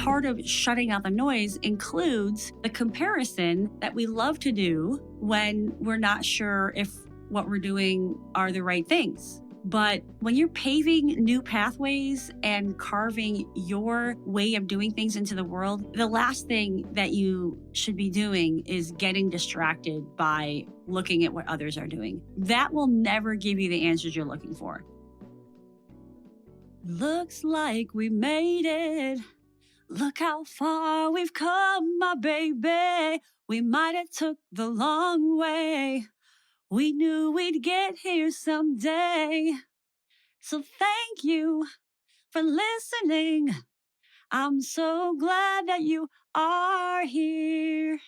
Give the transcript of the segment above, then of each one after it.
part of shutting out the noise includes the comparison that we love to do when we're not sure if what we're doing are the right things. But when you're paving new pathways and carving your way of doing things into the world, the last thing that you should be doing is getting distracted by looking at what others are doing. That will never give you the answers you're looking for. Looks like we made it. Look how far we've come, my baby. We might have took the long way. We knew we'd get here someday. So thank you for listening. I'm so glad that you are here.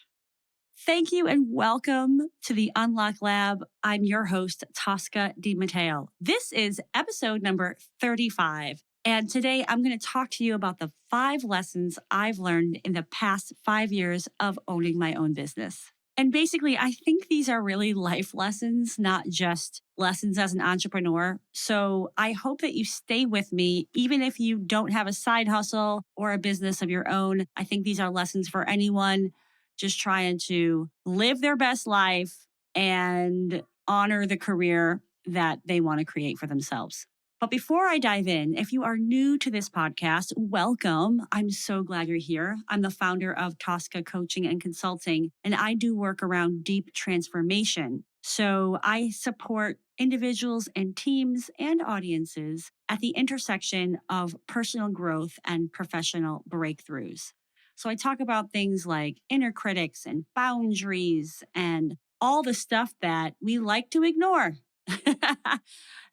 Thank you and welcome to the Unlock Lab. I'm your host, Tosca DiMatteo. This is episode number 35. And today I'm going to talk to you about the 5 lessons I've learned in the past 5 years of owning my own business. And basically, I think these are really life lessons, not just lessons as an entrepreneur. So I hope that you stay with me, even if you don't have a side hustle or a business of your own. I think these are lessons for anyone just trying to live their best life and honor the career that they want to create for themselves. But before I dive in, if you are new to this podcast, welcome. I'm so glad you're here. I'm the founder of Tosca Coaching and Consulting, and I do work around deep transformation. So I support individuals and teams and audiences at the intersection of personal growth and professional breakthroughs. So I talk about things like inner critics and boundaries and all the stuff that we like to ignore.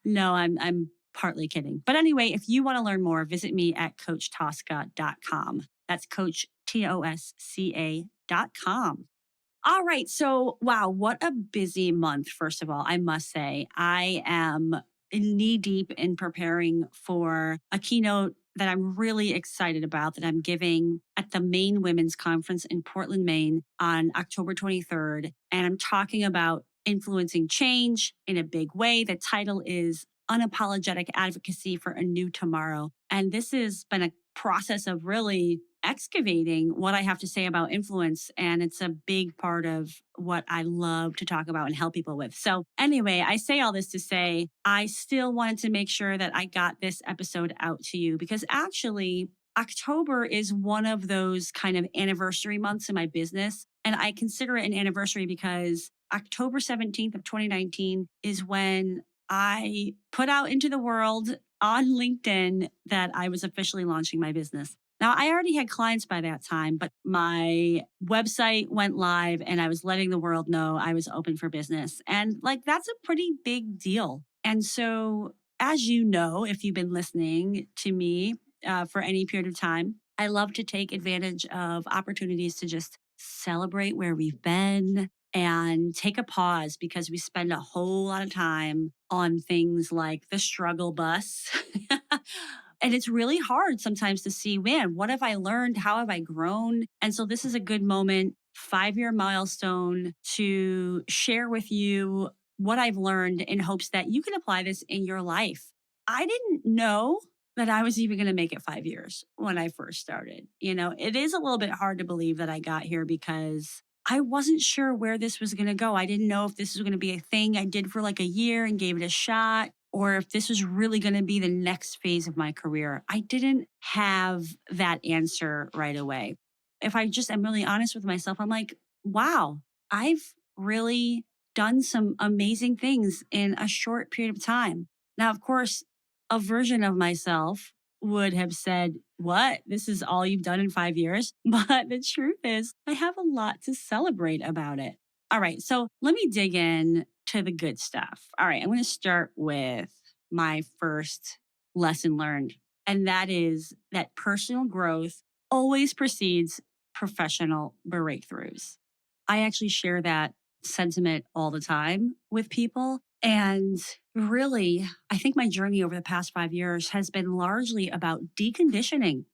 No, I'm partly kidding. But anyway, if you want to learn more, visit me at coachtosca.com. That's Coach TOSCA.com. All right. So, wow, what a busy month, first of all, I must say. I am knee deep in preparing for a keynote that I'm really excited about that I'm giving at the Maine Women's Conference in Portland, Maine on October 23rd. And I'm talking about influencing change in a big way. The title is Unapologetic Advocacy for a New Tomorrow. And this has been a process of really excavating what I have to say about influence. And it's a big part of what I love to talk about and help people with. So anyway, I say all this to say, I still wanted to make sure that I got this episode out to you because actually October is one of those kind of anniversary months in my business. And I consider it an anniversary because October 17th of 2019 is when I put out into the world on LinkedIn that I was officially launching my business. Now, I already had clients by that time, but my website went live and I was letting the world know I was open for business. And that's a pretty big deal. And so, as you know, if you've been listening to me for any period of time, I love to take advantage of opportunities to just celebrate where we've been and take a pause because we spend a whole lot of time on things like the struggle bus. And it's really hard sometimes to see, man, what have I learned? How have I grown? And so this is a good moment, 5-year milestone to share with you what I've learned in hopes that you can apply this in your life. I didn't know that I was even going to make it 5 years when I first started. It is a little bit hard to believe that I got here because I wasn't sure where this was going to go. I didn't know if this was going to be a thing I did for like a year and gave it a shot, or if this was really going to be the next phase of my career. I didn't have that answer right away. If I just am really honest with myself, I'm like, wow, I've really done some amazing things in a short period of time. Now, of course, a version of myself would have said, what? This is all you've done in 5 years? But the truth is, I have a lot to celebrate about it. All right, so let me dig in to the good stuff. All right, I'm going to start with my first lesson learned, and that is that personal growth always precedes professional breakthroughs. I actually share that sentiment all the time with people. And really, I think my journey over the past 5 years has been largely about deconditioning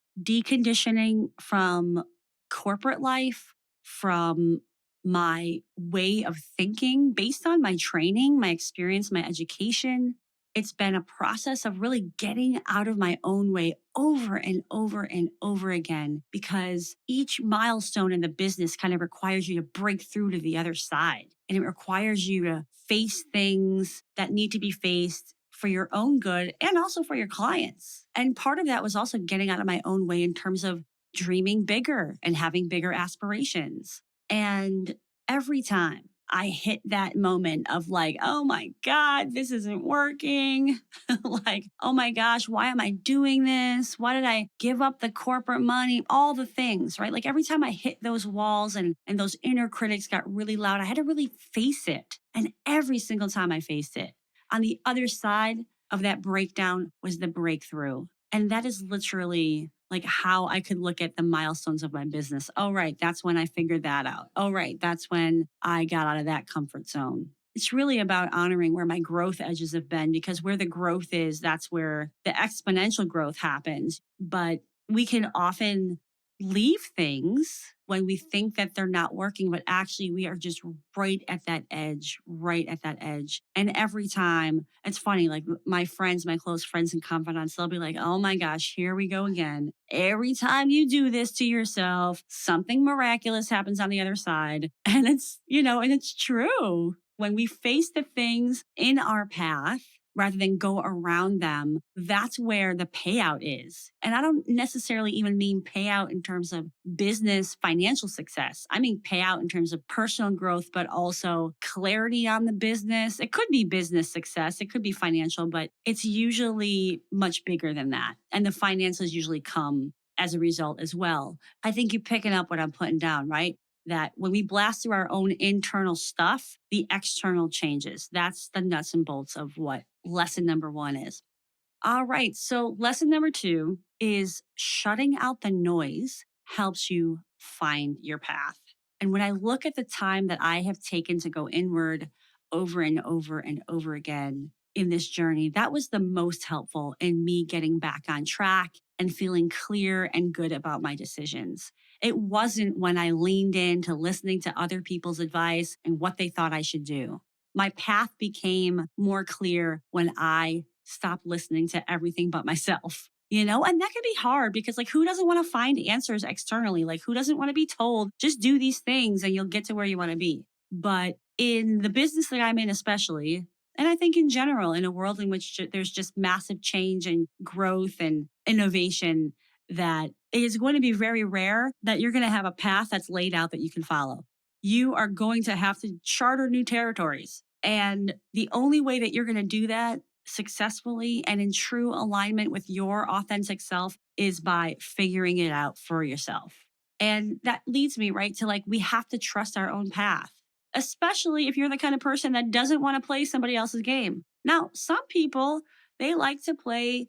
from corporate life, from my way of thinking based on my training, my experience, my education, it's been a process of really getting out of my own way over and over and over again because each milestone in the business kind of requires you to break through to the other side. And it requires you to face things that need to be faced for your own good and also for your clients. And part of that was also getting out of my own way in terms of dreaming bigger and having bigger aspirations. And every time I hit that moment of like, oh my God, this isn't working. Like, oh my gosh, why am I doing this? Why did I give up the corporate money? All the things, right? Like every time I hit those walls and those inner critics got really loud, I had to really face it. And every single time I faced it, on the other side of that breakdown was the breakthrough. And that is literally like how I could look at the milestones of my business. Oh, right. That's when I figured that out. Oh, right. That's when I got out of that comfort zone. It's really about honoring where my growth edges have been because where the growth is, that's where the exponential growth happens. But we can often leave things when we think that they're not working, but actually we are just right at that edge, right at that edge. And every time, it's funny, like my friends, my close friends and confidants, they'll be like, oh my gosh, here we go again. Every time you do this to yourself, something miraculous happens on the other side. And and it's true. When we face the things in our path, rather than go around them, that's where the payout is. And I don't necessarily even mean payout in terms of business financial success. I mean payout in terms of personal growth, but also clarity on the business. It could be business success, it could be financial, but it's usually much bigger than that. And the finances usually come as a result as well. I think you're picking up what I'm putting down, right? That when we blast through our own internal stuff, the external changes. That's the nuts and bolts of what lesson number one is. All right. So, lesson number two is shutting out the noise helps you find your path. And when I look at the time that I have taken to go inward over and over and over again in this journey, that was the most helpful in me getting back on track and feeling clear and good about my decisions. It wasn't when I leaned into listening to other people's advice and what they thought I should do. My path became more clear when I stopped listening to everything but myself. And that can be hard because, like, who doesn't want to find answers externally? Like, who doesn't want to be told, just do these things and you'll get to where you want to be? But in the business that I'm in, especially, and I think in general, in a world in which there's just massive change and growth and innovation, that it is going to be very rare that you're going to have a path that's laid out that you can follow. You are going to have to charter new territories. And the only way that you're going to do that successfully and in true alignment with your authentic self is by figuring it out for yourself. And that leads me right to like, we have to trust our own path, especially if you're the kind of person that doesn't want to play somebody else's game. Now, some people, they like to play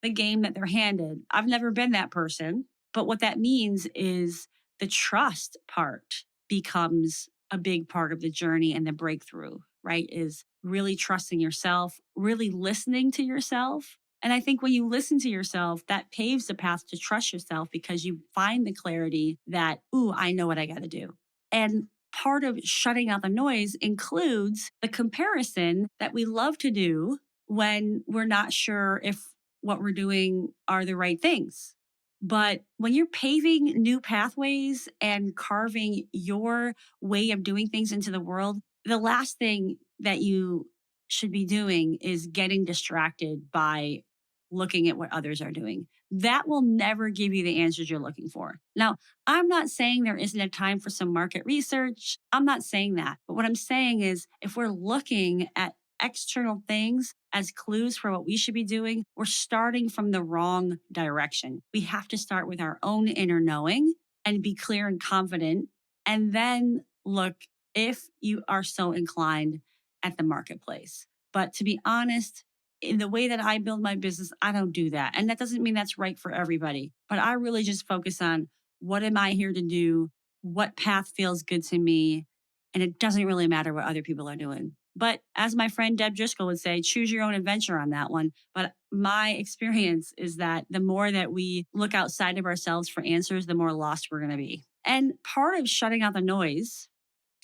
the game that they're handed. I've never been that person, but what that means is the trust part becomes a big part of the journey and the breakthrough, right? Is really trusting yourself, really listening to yourself. And I think when you listen to yourself, that paves the path to trust yourself because you find the clarity that, ooh, I know what I got to do. And part of shutting out the noise includes the comparison that we love to do when we're not sure if what we're doing are the right things. But when you're paving new pathways and carving your way of doing things into the world, the last thing that you should be doing is getting distracted by looking at what others are doing. That will never give you the answers you're looking for. Now, I'm not saying there isn't a time for some market research. I'm not saying that. But what I'm saying is if we're looking at external things as clues for what we should be doing, we're starting from the wrong direction. We have to start with our own inner knowing and be clear and confident, and then look if you are so inclined at the marketplace. But to be honest, in the way that I build my business, I don't do that. And that doesn't mean that's right for everybody, but I really just focus on what am I here to do? What path feels good to me? And it doesn't really matter what other people are doing. But as my friend Deb Driscoll would say, choose your own adventure on that one. But my experience is that the more that we look outside of ourselves for answers, the more lost we're going to be. And part of shutting out the noise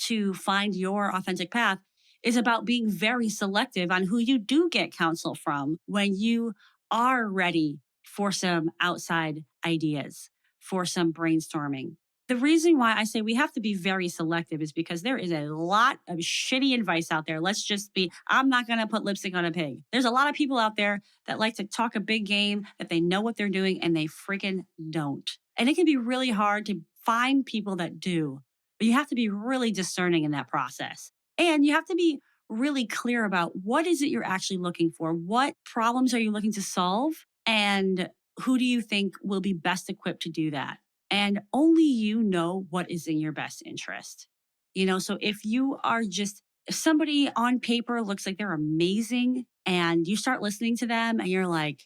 to find your authentic path is about being very selective on who you do get counsel from when you are ready for some outside ideas, for some brainstorming. The reason why I say we have to be very selective is because there is a lot of shitty advice out there. Let's just be, I'm not going to put lipstick on a pig. There's a lot of people out there that like to talk a big game, that they know what they're doing, and they freaking don't. And it can be really hard to find people that do, but you have to be really discerning in that process. And you have to be really clear about what is it you're actually looking for? What problems are you looking to solve? And who do you think will be best equipped to do that? And only you know what is in your best interest. So if you are just, if somebody on paper looks like they're amazing and you start listening to them and you're like,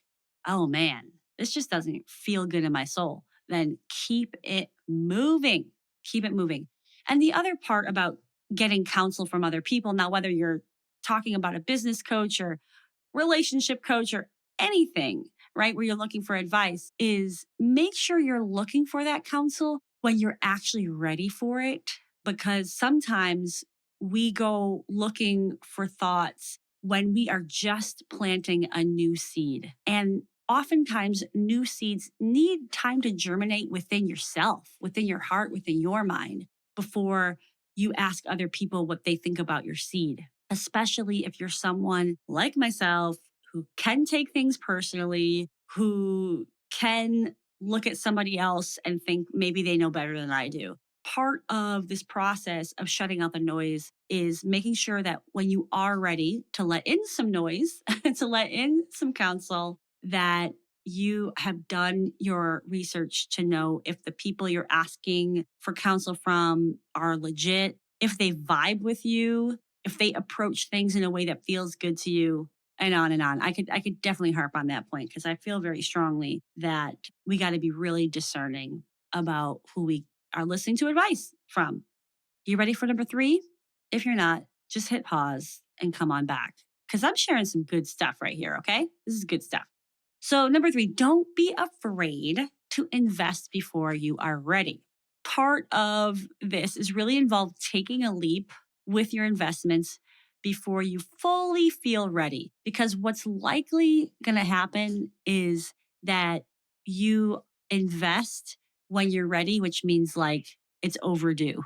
oh man, this just doesn't feel good in my soul, then keep it moving. Keep it moving. And the other part about getting counsel from other people, now, whether you're talking about a business coach or relationship coach or anything, right, where you're looking for advice, is make sure you're looking for that counsel when you're actually ready for it. Because sometimes we go looking for thoughts when we are just planting a new seed. And oftentimes, new seeds need time to germinate within yourself, within your heart, within your mind, before you ask other people what they think about your seed, especially if you're someone like myself who can take things personally, who can look at somebody else and think maybe they know better than I do. Part of this process of shutting out the noise is making sure that when you are ready to let in some noise, to let in some counsel, that you have done your research to know if the people you're asking for counsel from are legit, if they vibe with you, if they approach things in a way that feels good to you, and on and on. I could definitely harp on that point because I feel very strongly that we got to be really discerning about who we are listening to advice from. You ready for number 3? If you're not, just hit pause and come on back because I'm sharing some good stuff right here. Okay, this is good stuff. So, number 3, don't be afraid to invest before you are ready. Part of this is really involved taking a leap with your investments before you fully feel ready. Because what's likely going to happen is that you invest when you're ready, which means like it's overdue.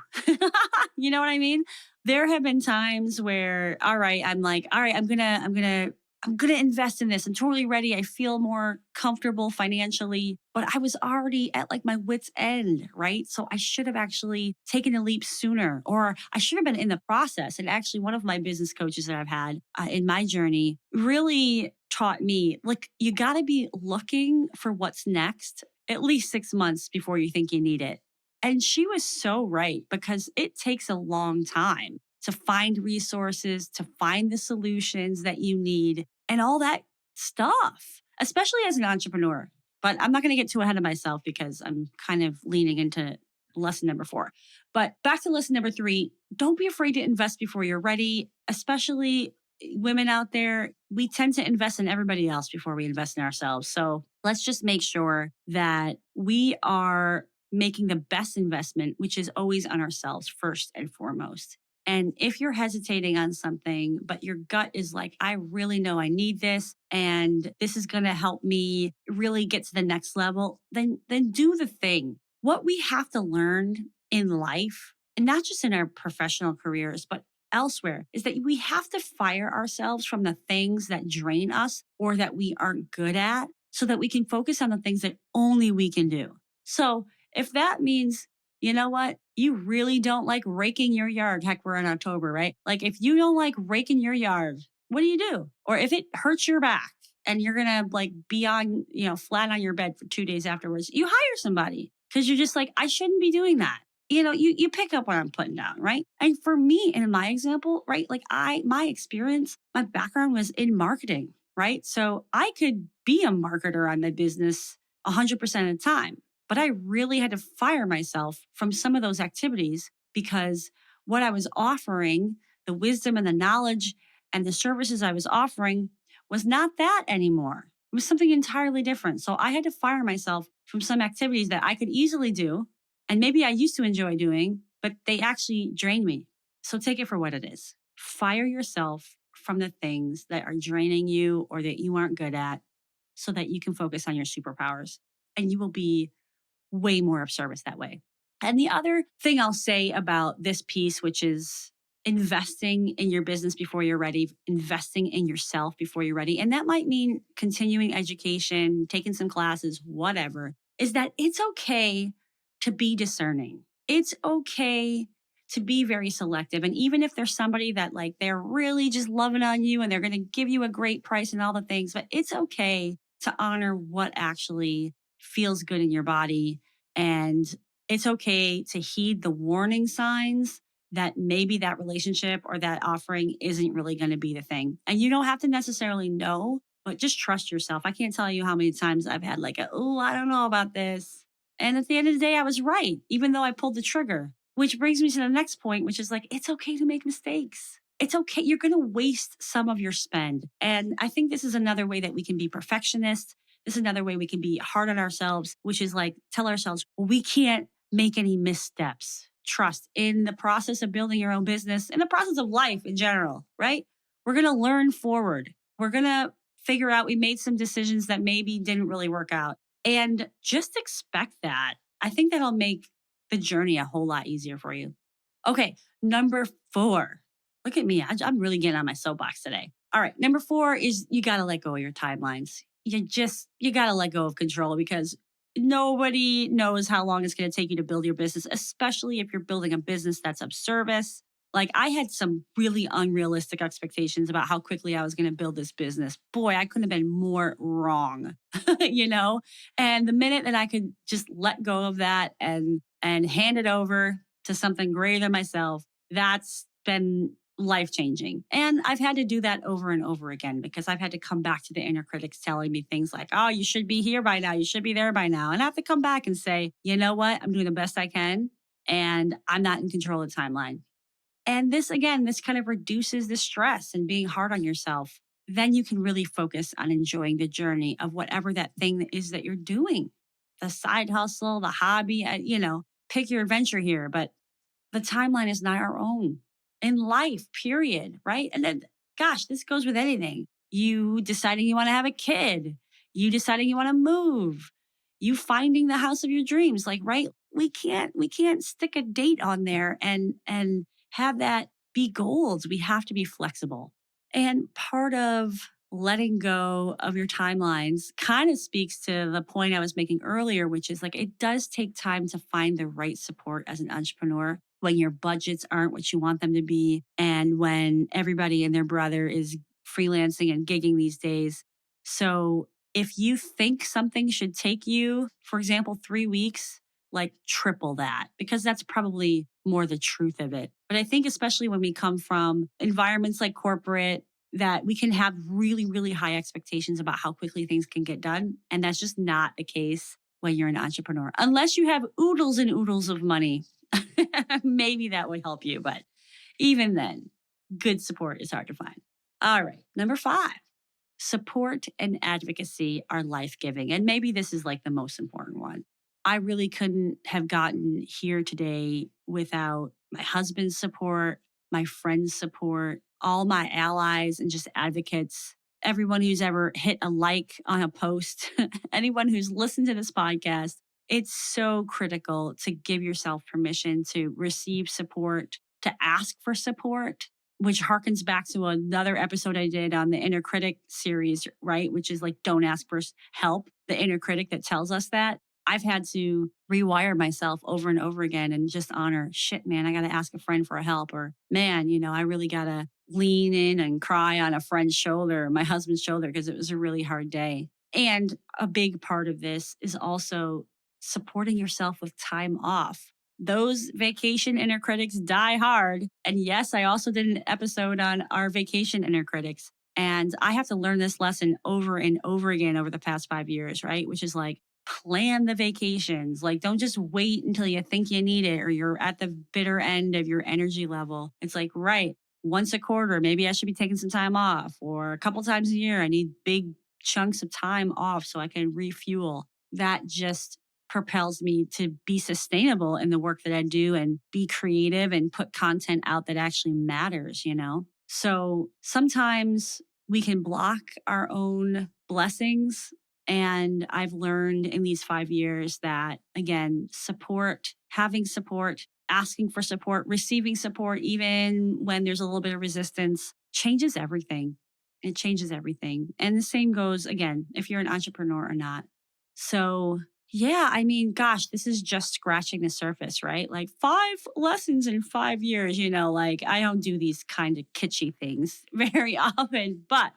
You know what I mean? There have been times where, all right, I'm like, all right, I'm going to invest in this. I'm totally ready. I feel more comfortable financially, but I was already at like my wit's end, right? So I should have actually taken a leap sooner, or I should have been in the process. And actually, one of my business coaches that I've had in my journey really taught me, like, you got to be looking for what's next at least 6 months before you think you need it. And she was so right because it takes a long time to find resources, to find the solutions that you need, and all that stuff, especially as an entrepreneur. But I'm not going to get too ahead of myself because I'm kind of leaning into lesson number 4. But back to lesson number 3, don't be afraid to invest before you're ready, especially women out there. We tend to invest in everybody else before we invest in ourselves. So let's just make sure that we are making the best investment, which is always on ourselves first and foremost. And if you're hesitating on something, but your gut is like, I really know I need this and this is going to help me really get to the next level, then do the thing. What we have to learn in life, and not just in our professional careers, but elsewhere, is that we have to fire ourselves from the things that drain us or that we aren't good at so that we can focus on the things that only we can do. So if that means, you know what? You really don't like raking your yard. Heck, we're in October, right? Like if you don't like raking your yard, what do you do? Or if it hurts your back and you're going to like be on, flat on your bed for 2 days afterwards, you hire somebody because you're just like, I shouldn't be doing that. You pick up what I'm putting down, right? And for me, in my example, right, like my experience, my background was in marketing, right? So I could be a marketer on my business 100% of the time. But I really had to fire myself from some of those activities because what I was offering, the wisdom and the knowledge and the services I was offering was not that anymore. It was something entirely different. So I had to fire myself from some activities that I could easily do. And maybe I used to enjoy doing, but they actually drained me. So take it for what it is. Fire yourself from the things that are draining you or that you aren't good at so that you can focus on your superpowers and you will be way more of service that way. And the other thing I'll say about this piece, which is investing in your business before you're ready, investing in yourself before you're ready. And that might mean continuing education, taking some classes, whatever, is that it's okay to be discerning. It's okay to be very selective. And even if there's somebody that like they're really just loving on you and they're going to give you a great price and all the things, but it's okay to honor what actually feels good in your body. And it's okay to heed the warning signs that maybe that relationship or that offering isn't really going to be the thing. And you don't have to necessarily know, but just trust yourself. I can't tell you how many times I've had like oh, I don't know about this. And at the end of the day, I was right, even though I pulled the trigger, which brings me to the next point, which is like, it's okay to make mistakes. It's okay. You're going to waste some of your spend. And I think this is another way that we can be perfectionists. This is another way we can be hard on ourselves, which is like tell ourselves, well, we can't make any missteps. Trust in the process of building your own business, in the process of life in general, right? We're going to learn forward. We're going to figure out we made some decisions that maybe didn't really work out. And just expect that. I think that'll make the journey a whole lot easier for you. Okay, number 4. Look at me. I'm really getting on my soapbox today. All right, number 4 is you got to let go of your timelines. You got to let go of control because nobody knows how long it's going to take you to build your business, especially if you're building a business that's of service. Like I had some really unrealistic expectations about how quickly I was going to build this business. Boy, I couldn't have been more wrong, you know? And the minute that I could just let go of that and hand it over to something greater than myself, that's been life changing. And I've had to do that over and over again because I've had to come back to the inner critics telling me things like, oh, you should be here by now. You should be there by now. And I have to come back and say, you know what? I'm doing the best I can. And I'm not in control of the timeline. And this, again, this kind of reduces the stress and being hard on yourself. Then you can really focus on enjoying the journey of whatever that thing is that you're doing, the side hustle, the hobby, pick your adventure here. But the timeline is not our own in life, period. Right. And then, gosh, this goes with anything. You deciding you want to have a kid, you deciding you want to move, you finding the house of your dreams. Like, right. We can't stick a date on there and have that be goals. We have to be flexible. And part of letting go of your timelines kind of speaks to the point I was making earlier, which is like it does take time to find the right support as an entrepreneur when your budgets aren't what you want them to be. And when everybody and their brother is freelancing and gigging these days. So if you think something should take you, for example, 3 weeks, like triple that because that's probably more the truth of it. But I think, especially when we come from environments like corporate, that we can have really, really high expectations about how quickly things can get done. And that's just not the case when you're an entrepreneur, unless you have oodles and oodles of money. Maybe that would help you. But even then, good support is hard to find. All right. Number 5. Support and advocacy are life giving. And maybe this is like the most important one. I really couldn't have gotten here today without my husband's support, my friends' support, all my allies and just advocates, everyone who's ever hit a like on a post, anyone who's listened to this podcast. It's so critical to give yourself permission to receive support, to ask for support, which harkens back to another episode I did on the inner critic series, right? Which is like, don't ask for help, the inner critic that tells us that. I've had to rewire myself over and over again and just honor, shit, man, I got to ask a friend for help. Or, man, I really got to lean in and cry on a friend's shoulder, my husband's shoulder, because it was a really hard day. And a big part of this is also supporting yourself with time off. Those vacation inner critics die hard. And yes, I also did an episode on our vacation inner critics. And I have to learn this lesson over and over again over the past 5 years, right? Which is like, plan the vacations. Like, don't just wait until you think you need it or you're at the bitter end of your energy level. It's like, right, once a quarter, maybe I should be taking some time off, or a couple times a year, I need big chunks of time off so I can refuel. That just propels me to be sustainable in the work that I do and be creative and put content out that actually matters, you know? So sometimes we can block our own blessings. And I've learned in these 5 years that, again, support, having support, asking for support, receiving support, even when there's a little bit of resistance, changes everything. It changes everything. And the same goes, again, if you're an entrepreneur or not. So, yeah, I mean, gosh, this is just scratching the surface, right? Like 5 lessons in 5 years, like I don't do these kind of kitschy things very often, but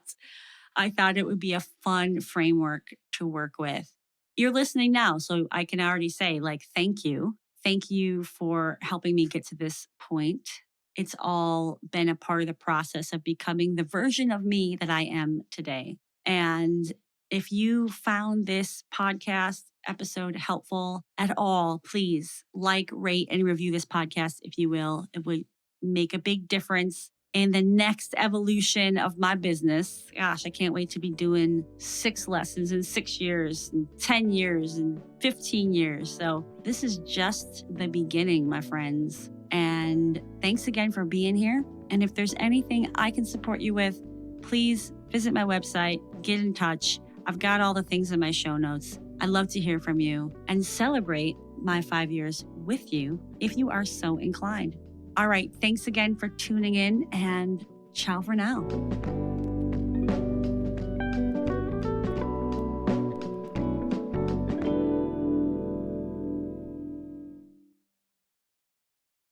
I thought it would be a fun framework to work with. You're listening now, so I can already say, like, thank you. Thank you for helping me get to this point. It's all been a part of the process of becoming the version of me that I am today. And if you found this podcast episode helpful at all, please like, rate, and review this podcast if you will. It would make a big difference in the next evolution of my business. Gosh, I can't wait to be doing 6 lessons in 6 years, and 10 years, and 15 years. So this is just the beginning, my friends. And thanks again for being here. And if there's anything I can support you with, please visit my website, get in touch. I've got all the things in my show notes. I'd love to hear from you and celebrate my 5 years with you if you are so inclined. All right. Thanks again for tuning in, and ciao for now.